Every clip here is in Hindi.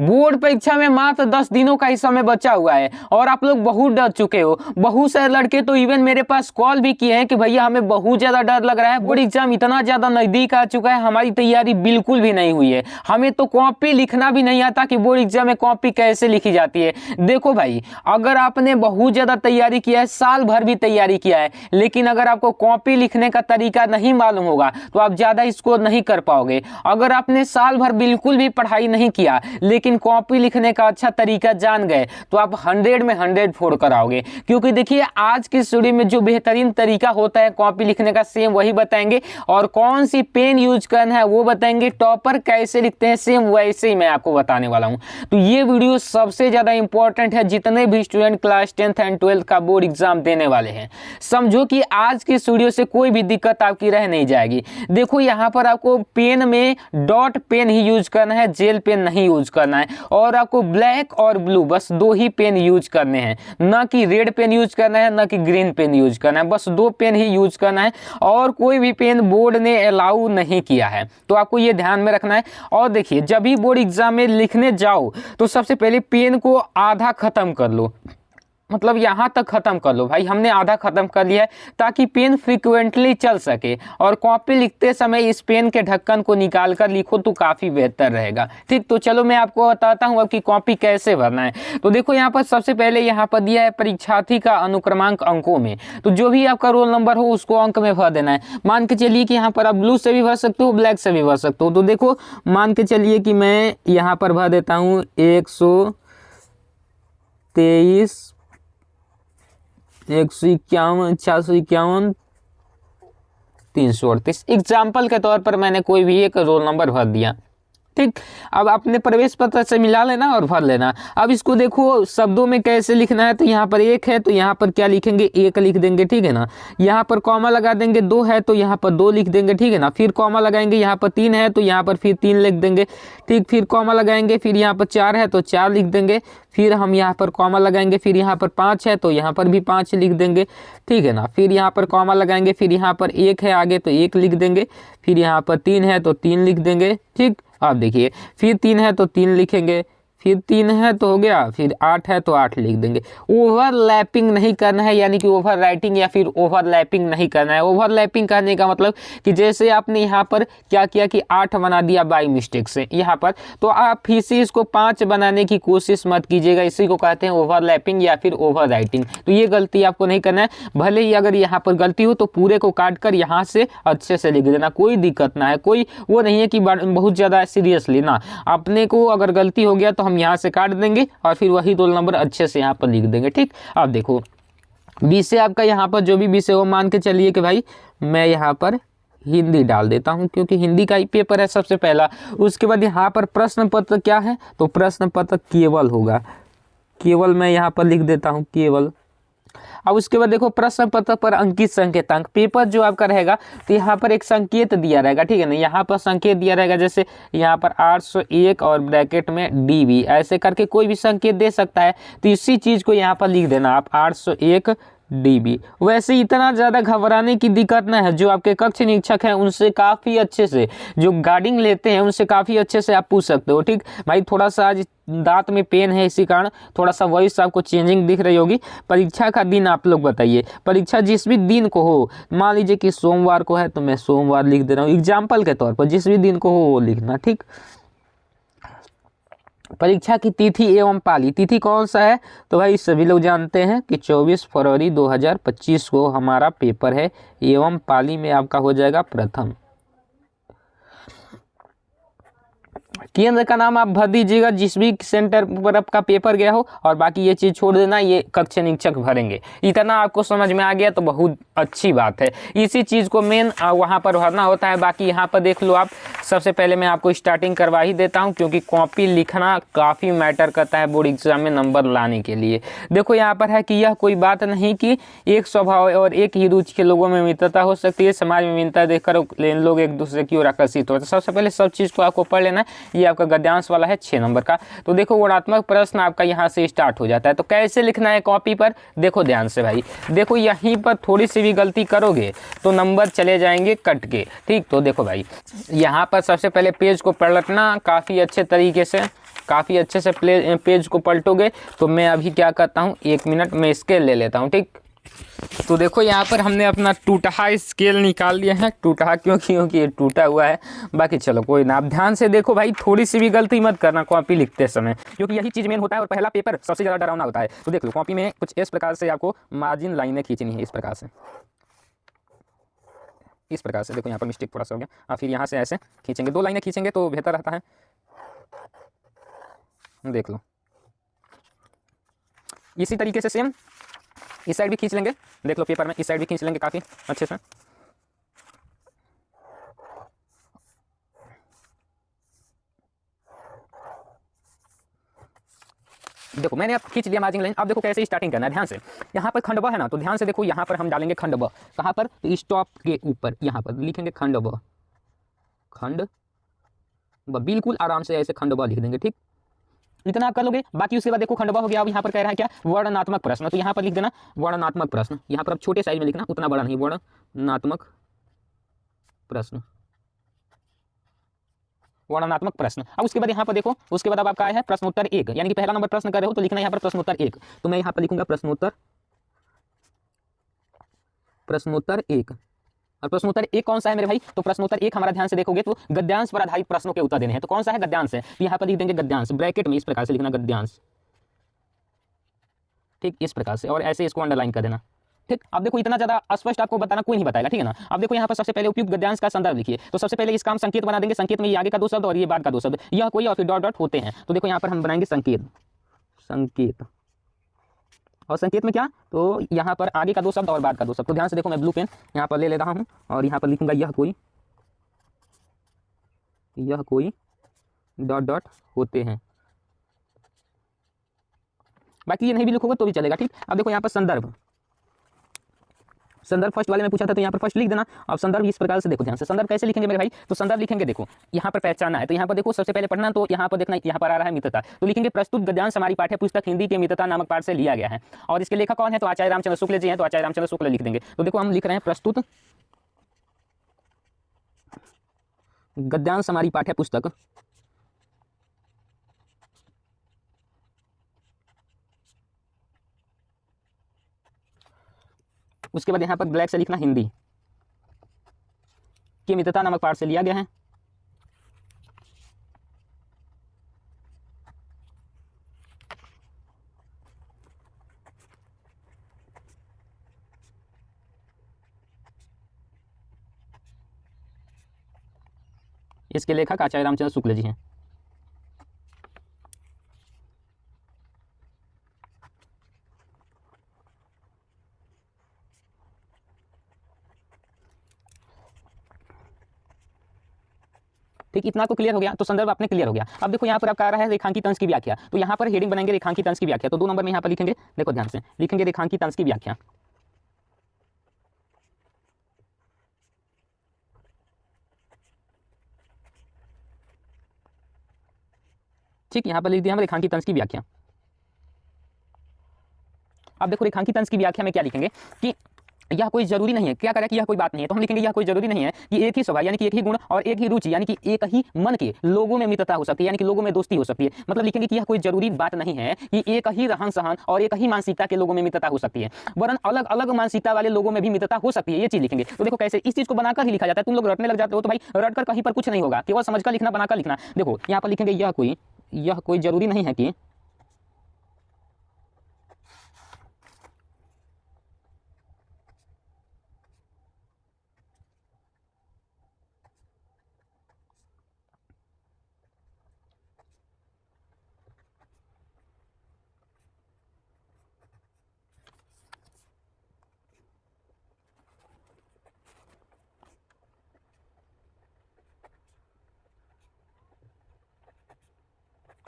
बोर्ड परीक्षा में मात्र 10 दिनों का ही समय बचा हुआ है और आप लोग बहुत डर चुके हो। बहुत सारे लड़के तो इवन मेरे पास कॉल भी किए हैं कि भैया हमें बहुत ज्यादा डर लग रहा है, बोर्ड एग्जाम इतना ज्यादा नजदीक आ चुका है, हमारी तैयारी बिल्कुल भी नहीं हुई है, हमें तो कॉपी लिखना भी नहीं आता कि बोर्ड एग्जाम में कॉपी कैसे लिखी जाती है। देखो भाई, अगर आपने बहुत ज्यादा तैयारी किया है, साल भर भी तैयारी किया है, लेकिन अगर आपको कॉपी लिखने का तरीका नहीं मालूम होगा तो आप ज्यादा स्कोर नहीं कर पाओगे। अगर आपने साल भर बिल्कुल भी पढ़ाई नहीं किया लेकिन कॉपी लिखने का अच्छा तरीका जान गए तो आप 100 में 100 फोड़ कर आओगे। क्योंकि देखिए आज की स्टोरी में जो बेहतरीन तरीका होता है कॉपी लिखने का सेम वही बताएंगे, और कौन सी पेन यूज करना है वो बताएंगे, टॉपर कैसे लिखते हैं सेम वैसे ही मैं आपको बताने वाला हूं। तो ये वीडियो सबसे ज्यादा इंपॉर्टेंट है जितने भी student class 10th and 12th का बोर्ड एग्जाम देने वाले हैं। समझो कि आज की स्टूडियो से कोई भी दिक्कत आपकी रह नहीं जाएगी। देखो यहाँ पर आपको पेन में डॉट पेन ही यूज करना है, जेल पेन नहीं यूज करना है, और आपको ब्लैक और ब्लू बस 2 ही पेन यूज करने हैं, ना कि रेड पेन यूज करना है ना कि ग्रीन पेन यूज करना है, बस 2 पेन ही यूज करना है और कोई भी पेन बोर्ड ने अलाउ नहीं किया है, तो आपको ये ध्यान में रखना है। और देखिए जब भी बोर्ड एग्जाम में लिखने जाओ तो सबसे पहले पेन को आधा खत्म कर लो, मतलब यहाँ तक खत्म कर लो भाई, हमने आधा खत्म कर लिया है ताकि पेन फ्रिक्वेंटली चल सके, और कॉपी लिखते समय इस पेन के ढक्कन को निकाल कर लिखो तो काफ़ी बेहतर रहेगा। ठीक, तो चलो मैं आपको बताता हूँ अब कि कॉपी कैसे भरना है। तो देखो यहाँ पर सबसे पहले यहाँ पर दिया है परीक्षार्थी का अनुक्रमांक अंकों में, तो जो भी आपका रोल नंबर हो उसको अंक में भर देना है। मान के चलिए कि यहाँ पर आप ब्लू से भी भर सकते हो, ब्लैक से भी भर सकते हो। तो देखो मान के चलिए कि मैं यहाँ पर भर देता हूँ 123 151 451 338 एग्जाम्पल के तौर पर मैंने कोई भी एक रोल नंबर भर दिया। ठीक, अब अपने प्रवेश पत्र से मिला लेना और भर लेना। अब इसको देखो शब्दों में कैसे लिखना है, तो यहाँ पर 1 है तो यहाँ पर क्या लिखेंगे 1 लिख देंगे, ठीक है ना। यहाँ पर कॉमा लगा देंगे, 2 है तो यहाँ पर 2 लिख देंगे, ठीक है ना। फिर कॉमा लगाएंगे, यहाँ पर 3 है तो यहाँ पर फिर 3 लिख देंगे, ठीक। फिर कॉमा लगाएंगे, फिर यहाँ पर 4 है तो 4 लिख देंगे, फिर हम यहाँ पर कॉमा लगाएंगे, फिर यहाँ पर 5 है तो यहाँ पर भी 5 लिख देंगे, ठीक है ना। फिर यहाँ पर कॉमा लगाएंगे, फिर यहाँ पर 1 है आगे तो 1 लिख देंगे, फिर यहाँ पर 3 है तो 3 लिख देंगे, ठीक। आप देखिए फिर 3 है तो 3 लिखेंगे, फिर 3 है तो हो गया, फिर 8 है तो 8 लिख देंगे। ओवरलैपिंग नहीं करना है, यानी कि ओवर राइटिंग या फिर ओवरलैपिंग नहीं करना है। ओवरलैपिंग करने का मतलब कि जैसे आपने यहाँ पर क्या किया कि 8 बना दिया बाई मिस्टेक से यहाँ पर, तो आप फिर से इसको 5 बनाने की कोशिश मत कीजिएगा, इसी को कहते हैं ओवरलैपिंग या फिर ओवर राइटिंग। तो ये गलती आपको नहीं करना है। भले ही अगर यहाँ पर गलती हो तो पूरे को काट कर यहाँ से अच्छे से लिख देना, कोई दिक्कत ना है, कोई वो नहीं है कि बहुत ज़्यादा सीरियसली ना। अपने को अगर गलती हो गया तो यहाँ से काट देंगे और फिर वही रोल नंबर अच्छे से यहाँ पर लिख देंगे, ठीक। अब देखो विषय आपका यहाँ पर जो भी विषय हो, मान के चलिए कि भाई मैं यहाँ पर हिंदी डाल देता हूँ क्योंकि हिंदी का ही पेपर है सबसे पहला। उसके बाद यहाँ पर प्रश्न पत्र क्या है, तो प्रश्न पत्र केवल होगा, केवल मैं यहाँ पर लिख देता हूँ केवल। अब उसके बाद देखो प्रश्न पत्र पर अंकित संकेतांक, पेपर जो आपका रहेगा तो यहाँ पर एक संकेत दिया रहेगा, ठीक है ना। यहाँ पर संकेत दिया रहेगा, जैसे यहाँ पर 801 और ब्रैकेट में DB, ऐसे करके कोई भी संकेत दे सकता है, तो इसी चीज़ को यहाँ पर लिख देना आप 801 DB। वैसे इतना ज़्यादा घबराने की दिक्कत ना है, जो आपके कक्ष निरीक्षक हैं उनसे काफ़ी अच्छे से, जो गार्डिंग लेते हैं उनसे काफ़ी अच्छे से आप पूछ सकते हो, ठीक भाई। थोड़ा सा आज दांत में पेन है, इसी कारण थोड़ा सा वॉइस आपको चेंजिंग दिख रही होगी। परीक्षा का दिन आप लोग बताइए, परीक्षा जिस भी दिन को हो, मान लीजिए कि सोमवार को है तो मैं सोमवार लिख दे रहा हूँ एग्जाम्पल के तौर पर, जिस भी दिन को हो वो लिखना, ठीक। परीक्षा की तिथि एवं पाली, तिथि कौन सा है, तो भाई सभी लोग जानते हैं कि 24 फरवरी 2025 को हमारा पेपर है, एवं पाली में आपका हो जाएगा प्रथम। केंद्र का नाम आप भर दीजिएगा जिस भी सेंटर पर आपका पेपर गया हो, और बाकी ये चीज़ छोड़ देना, ये कक्ष निरीक्षक भरेंगे। इतना आपको समझ में आ गया तो बहुत अच्छी बात है। इसी चीज़ को मेन वहाँ पर भरना होता है। बाकी यहाँ पर देख लो आप, सबसे पहले मैं आपको स्टार्टिंग करवा ही देता हूँ क्योंकि कॉपी लिखना काफ़ी मैटर करता है बोर्ड एग्जाम में नंबर लाने के लिए। देखो यहाँ पर है कि यह कोई बात नहीं कि एक स्वभाव और एक ही रुचि के लोगों में मित्रता हो सकती है, समाज में मित्रता देखकर लोग एक दूसरे की ओर आकर्षित होते हैं। सबसे पहले सब चीज़ को आपको पढ़ लेना है। ये आपका गद्यांश वाला है 6 नंबर का। तो देखो गुणात्मक प्रश्न आपका यहाँ से स्टार्ट हो जाता है। तो कैसे लिखना है कॉपी पर, देखो ध्यान से भाई। देखो यहीं पर थोड़ी सी भी गलती करोगे तो नंबर चले जाएंगे कट के, ठीक। तो देखो भाई यहाँ पर सबसे पहले पेज को पलटना काफ़ी अच्छे तरीके से, काफ़ी अच्छे से पेज को पलटोगे। तो मैं अभी क्या करता हूँ, 1 मिनट में स्केल ले लेता हूँ, ठीक। तो देखो यहाँ पर हमने अपना टूटा स्केल निकाल लिया है। टूटा क्योंकि ये टूटा हुआ है, बाकी चलो कोई ना। आप ध्यान से देखो भाई, थोड़ी सी भी गलती मत करना कॉपी लिखते समय, क्योंकि यही चीज़ मेन होता है और पहला पेपर सबसे ज़्यादा डरावना होता है। तो देख लो कॉपी में कुछ इस प्रकार से आपको मार्जिन लाइनें खींचनी है, इस प्रकार से, इस प्रकार से। देखो यहाँ पर मिस्टेक थोड़ा सा हो गया, और फिर यहाँ से ऐसे खींचेंगे, 2 लाइनें खींचेंगे तो बेहतर रहता है। देख लो इसी तरीके से सेम इस साइड भी खींच लेंगे। देख लो पेपर में इस साइड भी खींच लेंगे काफ़ी अच्छे से। देखो मैंने अब खींच लिया मार्जिन लाइन। अब देखो कैसे स्टार्टिंग करना है, ध्यान से। यहाँ पर खंड ब है ना, तो ध्यान से देखो यहाँ पर हम डालेंगे खंड ब। कहाँ पर, तो स्टॉप के ऊपर यहाँ पर लिखेंगे खंड ब, खंड ब, बिल्कुल आराम से ऐसे खंड ब लिख देंगे, ठीक। इतना आप कर लोगे। बाकी उसके बाद देखो खंड ब हो गया। अब यहाँ पर कह रहा है क्या, वर्णनात्मक प्रश्न, तो यहाँ पर लिख देना वर्णनात्मक प्रश्न। यहाँ पर अब छोटे साइज में लिखना, उतना बड़ा नहीं, वर्णनात्मक प्रश्न, वर्णनात्मक प्रश्न। अब उसके बाद यहाँ पर देखो, उसके बाद अब आपका आया है प्रश्नोत्तर 1, यानी कि पहला नंबर प्रश्न कर रहे हो तो लिखना यहाँ पर प्रश्नोत्तर 1। तो मैं यहाँ पर लिखूंगा प्रश्नोत्तर 1। और प्रश्नोत्तर 1 कौन सा है मेरे भाई, तो प्रश्नोत्तर 1 हमारा ध्यान से देखोगे तो गद्यांश पर आधारित प्रश्नों के उत्तर देने हैं। तो कौन सा है, गद्यांश है। तो यहाँ पर लिख देंगे गद्यांश, ब्रैकेट में इस प्रकार से लिखना गद्यांश, ठीक, इस प्रकार से, और ऐसे इसको अंडरलाइन कर देना, ठीक। अब देखो इतना ज़्यादा स्पष्ट आपको बताना कोई नहीं बताएगा, ठीक है ना। अब देखो यहाँ पर सबसे पहले उपयुक्त गद्यांश का संदर्भ लिखिए। तो सबसे पहले इसका हम संकेत बना देंगे। संकेत में ये आगे का 2 शब्द और ये बाद का 2 शब्द, यह कोई और फिर डॉट डॉट होते हैं। तो देखो यहाँ पर हम बनाएंगे संकेत, संकेत, और संकेत में क्या, तो यहाँ पर आगे का 2 शब्द और बाद का 2 शब्द। तो ध्यान से देखो, मैं ब्लू पेन यहाँ पर ले रहा हूँ और यहाँ पर लिखूंगा यह कोई डॉट डॉट होते हैं। बाकी ये नहीं भी लिखोगे तो भी चलेगा, ठीक। अब देखो यहाँ पर संदर्भ, संदर्भ फर्स्ट वाले में पूछा था तो यहाँ पर फर्स्ट लिख देना। अब संदर्भ इस प्रकार से देखो ध्यान से, संदर्भ कैसे लिखेंगे मेरे भाई, तो संदर्भ लिखेंगे, देखो यहाँ पर पहचाना है तो यहाँ पर देखो सबसे पहले पढ़ना, तो यहाँ पर देखना यहाँ पर आ रहा है मित्रता, तो लिखेंगे प्रस्तुत गद्यांश हमारी पाठ्य पुस्तक हिंदी के मित्रता नामक पाठ से लिया गया है। और इसके लेखक कौन है, तो आचार्य रामचंद्र शुक्ल जी हैं, तो आचार्य रामचंद्र शुक्ल लिख देंगे। तो देखो हम लिख रहे हैं प्रस्तुत गद्यांश हमारी पाठ्य पुस्तक उसके बाद यहाँ पर ब्लैक से लिखना हिंदी की मित्रता नामक पाठ से लिया गया है। इसके लेखक आचार्य रामचंद्र शुक्ल जी हैं। ठीक, इतना तो क्लियर हो गया। तो संदर्भ आपने क्लियर हो गया। अब देखो यहाँ पर आपका आ रहा है रेखांकित अंश की व्याख्या। तो यहाँ पर हेडिंग बनाएंगे रेखांकित अंश की व्याख्या। तो 2 नंबर में यहाँ पर लिखेंगे, देखो ध्यान से लिखेंगे रेखांकित अंश की व्याख्या। ठीक, यहाँ पर लिख दिया हम रेखांकित अंश की व्याख्या। अब देखो रेखांकित अंश की व्याख्या में क्या लिखेंगे कि यह कोई जरूरी नहीं है, क्या करें कि यह कोई बात नहीं है, तो हम लिखेंगे यह कोई जरूरी नहीं है कि एक ही स्वभाव यानी कि एक ही गुण और एक ही रुचि यानी कि एक ही मन के लोगों में मित्रता हो सकती है, यानी कि लोगों में दोस्ती हो सकती है। मतलब लिखेंगे कि यह कोई जरूरी बात नहीं है कि एक ही रहन सहन और एक ही मानसिकता के लोगों में मित्रता हो सकती है, वरन अलग अलग मानसिकता वाले लोगों में भी मित्रता हो सकती है, ये चीज लिखेंगे। तो देखो कैसे इस चीज को बनाकर ही लिखा जाता है। तुम लोग रटने लग जाते हो तो भाई रटकर कहीं पर कुछ नहीं होगा, केवल समझकर लिखना, बनाकर लिखना। देखो यहाँ पर लिखेंगे यह कोई जरूरी नहीं है कि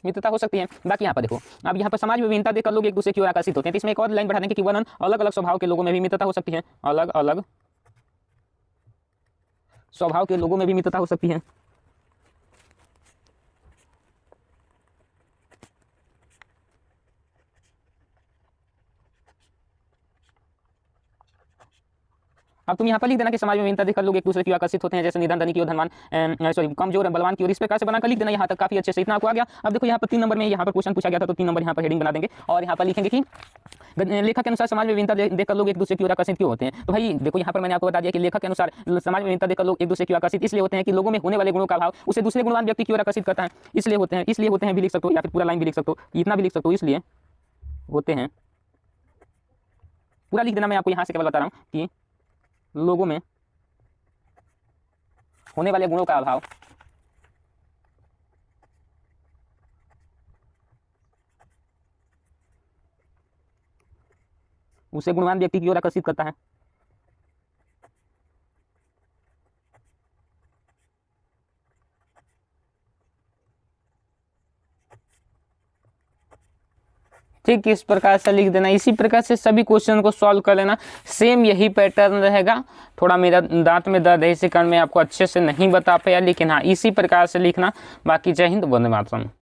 मित्रता हो सकती है। बाकी यहाँ पर देखो, अब यहाँ पर समाज में विभिन्नता देखकर लोग एक दूसरे की ओर आकर्षित होते हैं। तो इसमें एक और लाइन बढ़ा देंगे कि वरन अलग अलग स्वभाव के लोगों में भी मित्रता हो सकती है, अलग अलग स्वभाव के लोगों में भी मित्रता हो सकती है। अब तुम यहाँ पर लिख देना कि समाज में विभिन्नता देखकर लोग एक दूसरे की ओर आकर्षित होते हैं, जैसे निधन धनी की ओर, धनवान सॉरी कमजोर बलवान की ओर, इस प्रकार से बनाकर लिख देना। यहाँ तक काफी अच्छे से इतना आपको आ गया। अब देखो यहाँ पर 3 नंबर में यहाँ पर क्वेश्चन पूछा गया था, तो 3 नंबर यहाँ पर हेडिंग बना देंगे और यहाँ पर लिखेंगे कि लेखक के अनुसार समाज में विभिन्नता देखकर लोग एक दूसरे की ओर आकर्षित क्यों होते हैं। तो भाई देखो यहाँ पर मैंने आपको बता दिया कि लेखक के अनुसार समाज में विभिन्नता देखकर लोग एक दूसरे की ओर आकर्षित इसलिए होते हैं कि लोगों में होने वाले गुणों का अभाव उसे दूसरे गुणवान व्यक्ति की ओर आकर्षित करता है, इसलिए होते हैं भी लिख सकते हो, या फिर पूरा लाइन भी लिख सकते हो, इतना भी लिख सकते हो, इसलिए होते हैं, पूरा लिख देना। मैं आपको यहाँ से केवल बता रहा हूँ कि लोगों में होने वाले गुणों का अभाव उसे गुणवान व्यक्ति की ओर आकर्षित करता है। ठीक, इस प्रकार से लिख देना। इसी प्रकार से सभी क्वेश्चन को सॉल्व कर लेना, सेम यही पैटर्न रहेगा। थोड़ा मेरा दांत में दर्द है, इसी कारण मैं आपको अच्छे से नहीं बता पाया, लेकिन हाँ इसी प्रकार से लिखना। बाकी जय हिंद, वंदे मातरम।